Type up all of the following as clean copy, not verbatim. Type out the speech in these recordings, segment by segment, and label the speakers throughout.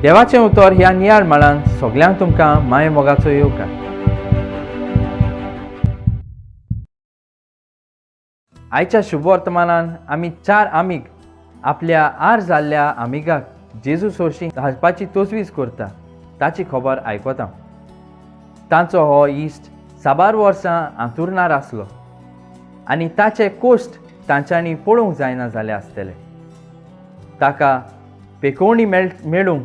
Speaker 1: देवाचें उतर ह्या नियाळ माळान सगल्यांक तुमकां माये मोगाचो येवकार. आयच्या शुभ वर्तमानान आमी 4 आमीग आपल्या आर जाल्ल्या आमिगाक जेजू सोर्शी घालपाची तजवीज करता ताची खबर आयकता. तांचो हो इश्ट साबार वर्सां आंतुरणार आसलो आनी ताचे कोश्ट तांच्यांनी पळोवंक जायना जाले आसतले. ताका पेकोवणी मेळूंक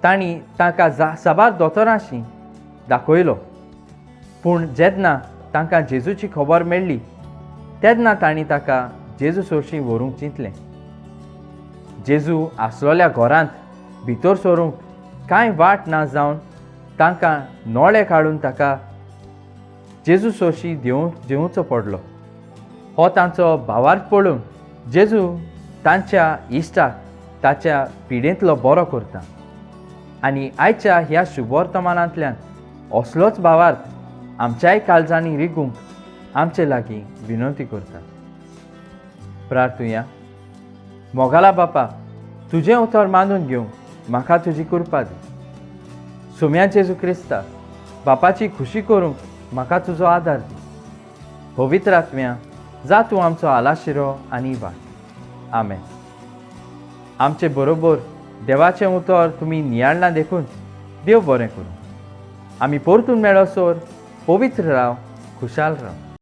Speaker 1: तांणी तांकां साबार दोतोरांशी दाखयलो, पूण जेन्ना तांकां जेजूची खबर मेळ्ळी तेन्ना तांणी ताका जेजू सोर्शी व्हरूंक चिंतलें. जेजू आसलोल्या घरांत भितर सरूंक कांय वाट ना जावन तांकां नोळे काडून ताका जेजू सोर्शी जेवचो पडलो. हो तांचो भावार्थ पळोवन जेजू तांच्या इश्टाक ताच्या पिडेंतलो बरो करता आनी आयच्या ह्या शुभ वर्तमानांतल्यान असलोच भावार्थ आमच्याय काळजांनी रिगूंक आमचे लागीं विनंती करता. प्रार्थुया. मोगाला बापा, तुजें उतर मानून घेवंक म्हाका तुजी कृपा दी. सुम्या जेजू क्रिस्ता, बापाची खुशी करूंक म्हाका तुजो आदार दी. पवित्र आत्म्या, जा तूं आमचो आलाशिरो आनी वाट. आमेन. आमचे बरोबर देवाचें उतर तुमी नियाळना देखून देव बरें करूं. आमी परतून मेळोसोर पवित्र राव, खुशाल राव.